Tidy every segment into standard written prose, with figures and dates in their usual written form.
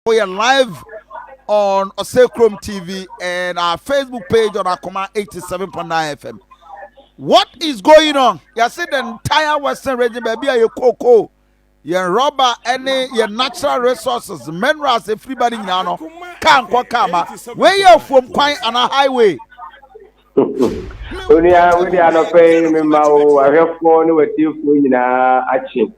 We are live on Osekrom TV and our Facebook page on Akoma 87.9 FM. What is going on? You see the entire Western region, baby, your cocoa, your rubber, any your natural resources, minerals, everybody now can't come. Where you from? Quite on a highway. We are not paying me. I have phone with you in action.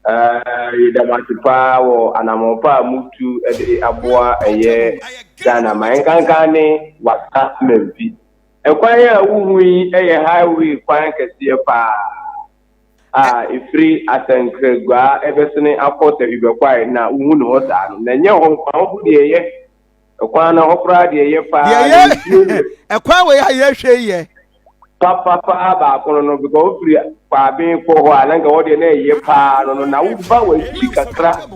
The Matipa or Anamopa moved to Abua a year. Dana, my Gankane was Amenfi. Acquire we a highway, quite a CFA. If free as an Gregua, everything I thought that you were quiet now, who knows that? Then your home, a Quana opera, dear, a quite way I hear. Papa, because free being for a while and go in a year, now we speak a trap.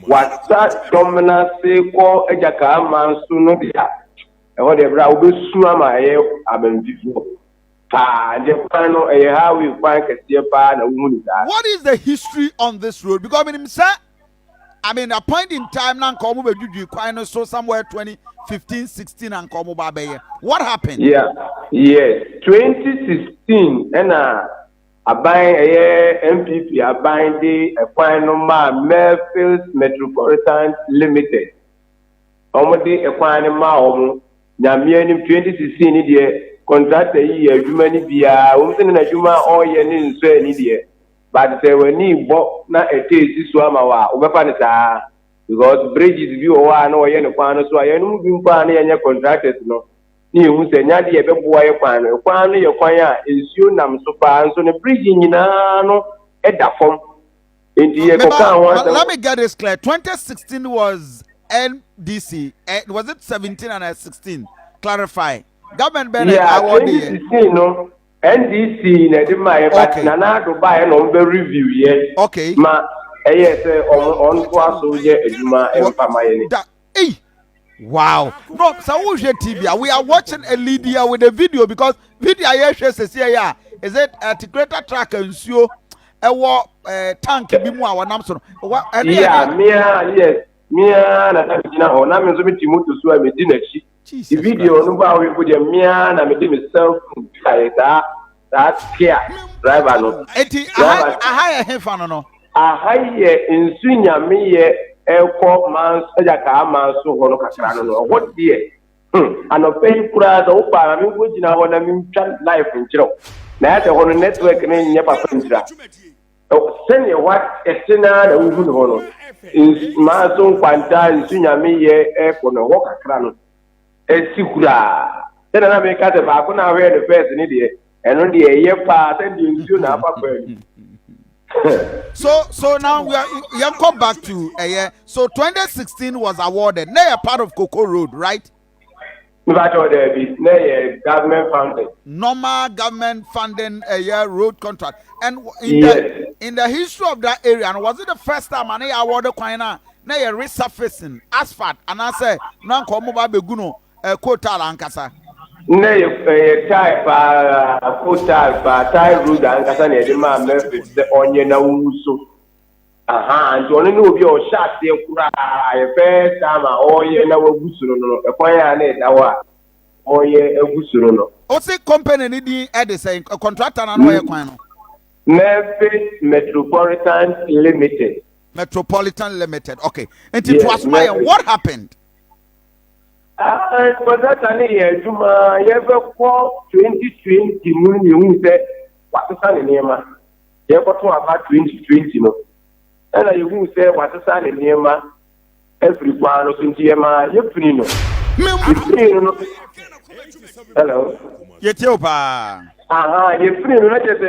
What's that dominant say for a jacka man sooner? And whatever I will swim my hair, I've been before. The final a how we find a steer pan and woman. What is the history on this road? Because I mean, a point in time now, come over you kind of saw somewhere 2015, 16 and come over by. What happened? Yeah, yes, 2016, and I buy a MPP, I buy a final Amenfi Metropolitan Limited. Already a final mile, Namian 2016 India contract a year, human be a woman in a human or in India. But they were need both not a taste swamawa, Ubapanita, because bridges view one or any pan, so I know you pan and your contractors no. You say, Nadi, a boy, a pan, your choir is you nam so far, so the bridge in no at that form. Let me get this clear. 2016 was NDC, was it 17 and 16? Clarify. Government Bennett, yeah, 2016, no. NDC but Nana to buy a number review yet. Okay. Yes, on so yet, hey, wow. No, so TV. We are watching a lead here with a video because video says yeah, is it a greater track and so a tank be more Namson. Yeah, yes, or Namin to swim with dinner. The video number we put a man and I myself that care driver no. A higher heaven no. A higher in Sunya me airport man Sajaka man so Holocasano. What dear? And a pay crowd open, I mean, which now when I mean life in Chiro. That's on a network in Yapa Pintra. Send you what a sinner and good honor. In Mason Panta in Sunya me airport no walk a Esikura. Then I make out about now where the first in India and only a year past and you soon have So now we are come back to a year. So 2016 was awarded. Now a part of Cocoa Road, right? Government funding. Normal government funding a year road contract. And in the history of that area, and was it the first time I awarded Quina? Now you're resurfacing asphalt, and I say, non comoba beguno. Quota Lancasa. Nay, type quota, tie root and Cassania, the man Memphis, the onion, so. And you only know your shot, dear cry, first time, or ye never gusuno, a fire net, our or ye a gusuno. What's the company needing at the same contractor and where quino? Memphis Metropolitan Limited. Metropolitan Limited, okay. And it was my what happened? For that, I Juma, ever for 2020, you said, what is an enema? You ever talk about 2020, no? And I will say, what is an enema? Every one of Intiama, you hello. Yetiopa. You're free, let us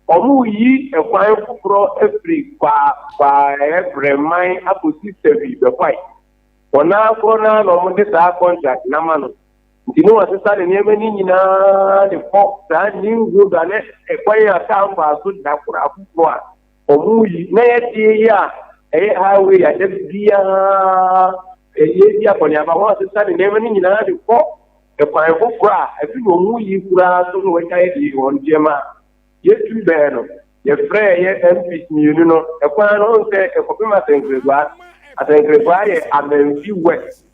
Omu yi a fine pro every by every mind up to system, the white. For now, no this our contract, Namano. You know, as I said, in Yemen, the fox, and new good and acquire a town for good that for a floor. Omu, nay, a highway, I just be a year for Yama, was a sudden Yemen, the fox, the fine for bra, I think Omu, you grass, so when I on Gemma. Yes, you bear no. Your friend, yes, MPs, you know, a quan on say a copima thing with what asankrefo Amenfi West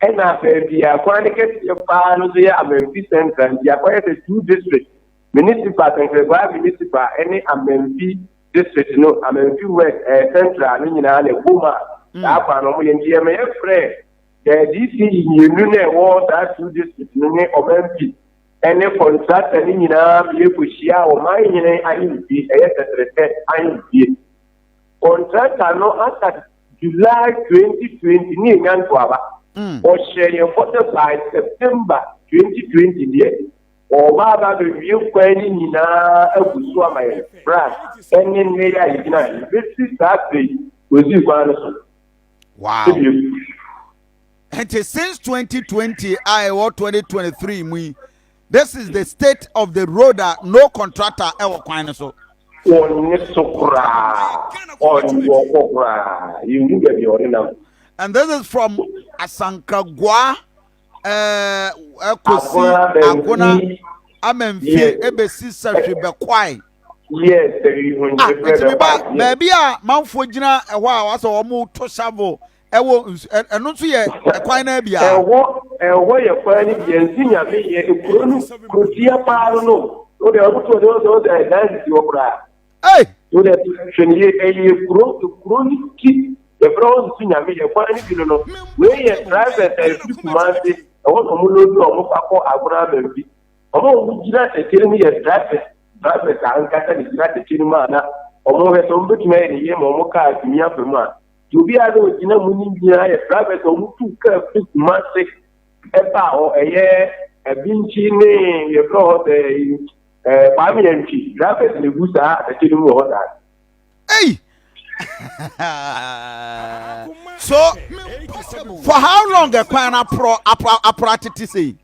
ɛna baabi a kwan ne kɛseɛ paa no so yɛ Amenfi Central nti akɔyɛ sɛ 2 district municipal asankrefo municipal ɛne Amenfi district no Amenfi West Central no nyinaa na eboma saa kwan no mo yɛ nti yɛmɛyɛ frɛ DCE mmienu na ɛwɔ saa 2 district no ne Amenfi ɛne contractor ne nyinaa bɛkɔhyia a ɔman nyene ahemfie ɛyɛ tɛtrɛtɛ ahemfie contractor no after July 2020 ni nyantoaba or share photo by September 2020 there or baba review kwani nyina agusu amaye brand any media igina this that day ozi kwano so wow and since 2020 I or 2023 this is the state of the road that no contractor ever kwano so on sokra on your you need to be original. And this is from Asankagwa, Akona, Amenfi, Ebesi, Sashi, Bekwai. Yes, maybe a mount for Gina a while, as a move to Savo, and not yet a quine abia. And what you're finding, Senior, could see a parano. So they are also those that dance your cry. Hey, so that a grow to chronic key. The bronze senior me a quantity you know. We a driver and 6 months. I want to move to Akona Amenfi. Omo Ujina tell me a driver can cut and not the Chinmana. Omo has some bit made a year more car to me up a month. To be able to know a driver so 2 6 months or a year a binchi name you brought a family and chief. Drivers in the Gusa, the Chinmu. Hey! So, for how long a quan apparatus say?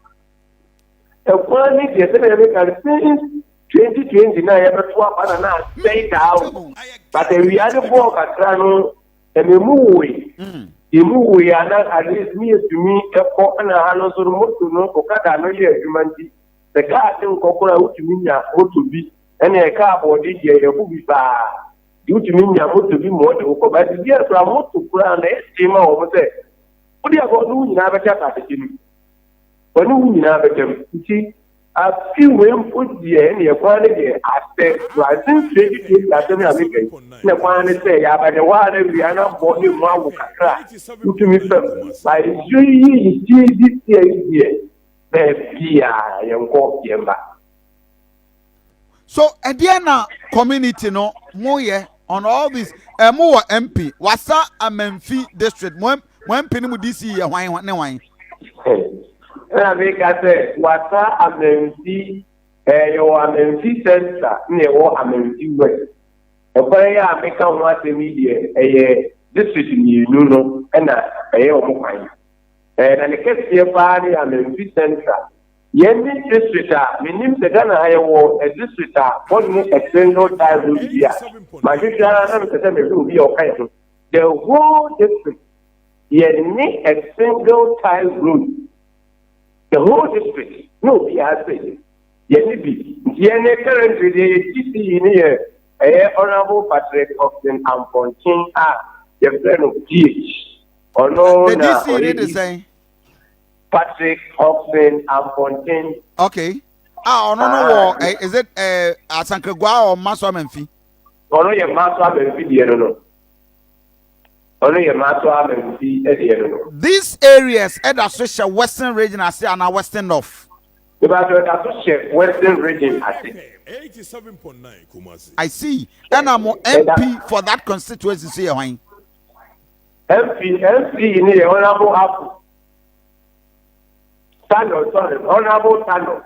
A quantity since 2029, ever swap and not say down. But we had a walk at Crano and a movie. The movie are not at least near to me, a cock and a halos or more to know Okada, no humanity. The car in Kokora, which means to be, and a car or DJ, a movie bar. You to mean you want to be more to go, but the year from what to put on the schema over there. What do you go do in Abacha? When you have a see, a few women put the end of quality aspect, I think 20 last time I make it. The one say, but the water we are not body more with a crack. You to me, by 3 years, this year, there young walk yamba. So, Adiana community no more on all this, more MP, Wasa Amenfi district, one penny DC, wine. I make I say, Wasa Amenfi, your Amenfi Center, near Amenfi West. A prayer I make out what the media, a district in you know, and a year and the case here, party Amenfi Center. Yendi district, meaning the Ghana a district, one a single tile will be here. My sister, will be okay. The whole district, Yendi a single tile road. The whole district, no, we are saying. Yendi, Yendi currently the TC in here, a honorable Patrick Austin and Fontaine are the friend of GH. Or no, the DC need to say. Patrick Austin and Fontaine. Okay. No. Is it Asankagwa or Maso Amenfi? Only a Maso Amenfi, no. Only a Maso Amenfi, no. These areas, Associate Western region, I say, and Western North. About Associate Western region, I say. 87.9 I see. And I'm MP for that constituency. See, MP in the honorable Apple. Honorable Tano.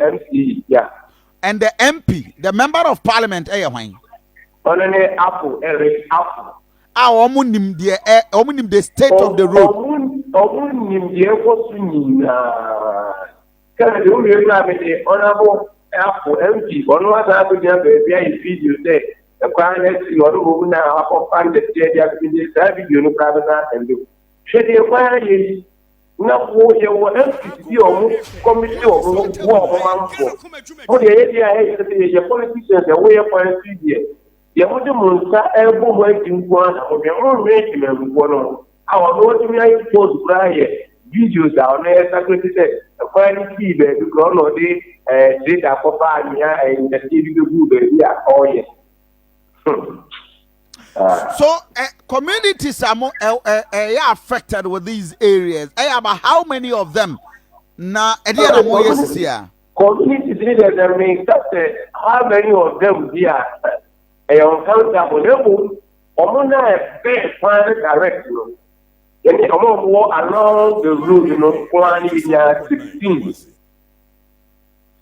MC, yeah. And the MP, the member of parliament, Only Apple, Eric Apple. Omunim the state of the road. Omunim the honorable Apple MP. One was able to video say the crime is your now upon the stage of private and do. Should you acquire not what you want committee of war for the area, your politicians, the way of ye mo de mo nsa ebo mo adimpo ana o me mo me dimampo no awo no wodi mi ayi post braye videos a ono e sakreti se kwa ni ti be because no de data ko ba nya e ti bi go be ya oye. So communities are affected with these areas. About how many of them? Na communities leaders, I mean, how many of them here uncountable? Omona a bad plan direct, you know. More along the road, you know,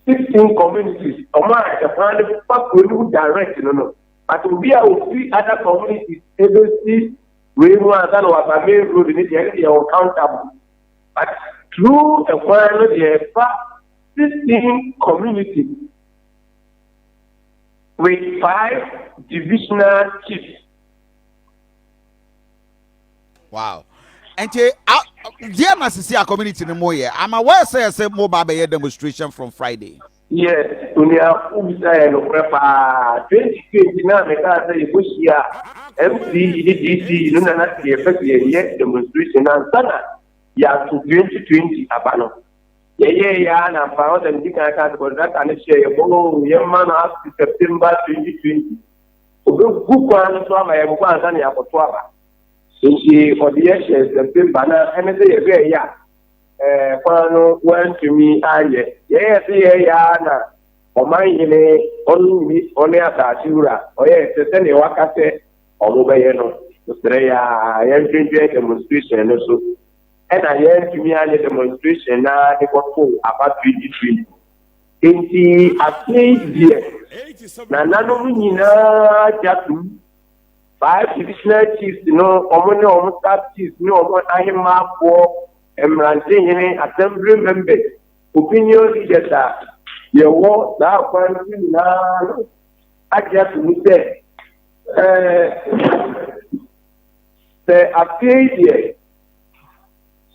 16 communities. Omona a plan direct, you know. But we are with other communities, ABC, we want to know about main road in the area uncountable. But through a while, there are 16 communities with 5 divisional chiefs. Wow. And dear Mrs. community no more. I'm aware say mobile demonstration from Friday. Yes, we are no prepare 2020 na me ka say bushia MC DDC no na na the demonstration and sana ya 2020 abano. Ye na pa o dem dika ka ko that and share bo ye man up to September 2020. Obo gukwa so ama ye gukwa nsa na yakoto aba. Nti odiye September na ene say ye ya kwano went to me aye yes ya na omayine oni atasura oye se ne wakase omubeye no sere ya yenjinje demonstration so and I went to me aye demonstration na de ko about 2020 nti afei die na nanu nyina jatu 5 divisional chiefs no omone omusta chiefs no omo ahima po Emranting assembly members, opinion leaders, your war, now, I just would say, the appeal here,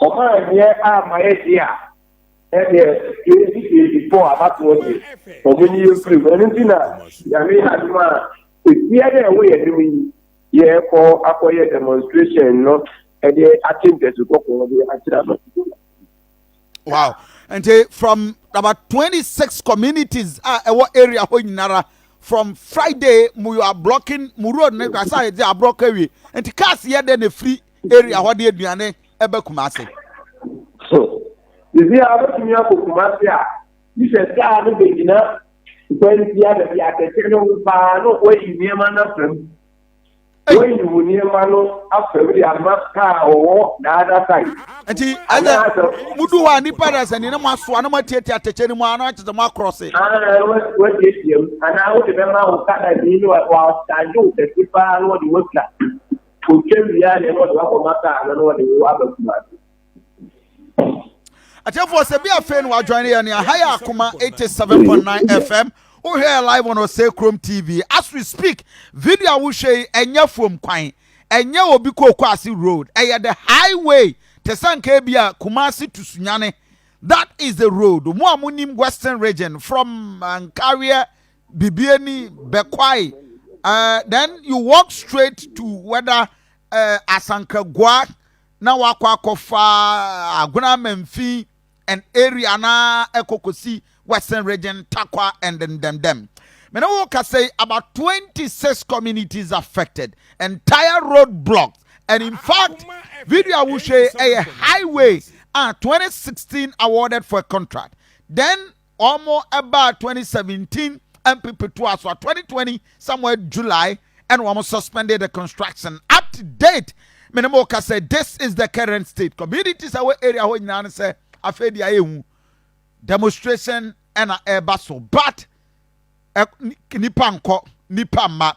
here are my idea, and yes, 2024 about what is for many years. Valentina, Yamina, if we are away at doing, yeah, for a demonstration, not. Wow. And from about 26 communities area from Friday we are blocking road they are blocking and the cars here then a free area what they do ebe Kumasi. So is there about me Kumasi you said that no be na when the other no way you near man when you will near Mano after we are not car or the other side. And Muduwa Niparas and in a Maswanama Theatre at Chenimana to the Macrossing. What did you? And I would remember that you know while I do the people what you work like. Who came here and what Wakomata and what you have. I tell for Sabia Fan while joining on your higher Akoma 87.9 FM. We here live on Chrome TV. As we speak, video will show enya from Kwai, enya obiko Kwasi Road, the highway Tesankebia Kumasi to Sunyane. That is the road. Muamunim Western region from Ankaria, Bibiani, Bekwai. Then you walk straight to whether Asanka Gwa, Nawakwa Kofa, Aguna Amenfi, and area na Ekokosi. Western region, Takwa, and then them. Menawoka say about 26 communities affected, entire road blocked, and in fact, video will show a highway 2016 awarded for a contract. Then almost about 2017 MPP to us for 2020 somewhere July and almost suspended the construction. Up to date, Menawoka say this is the current state. Communities our area when you say afedi demonstration and a basso, but nipa nko nipa ma,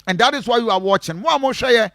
and that is why you are watching. More share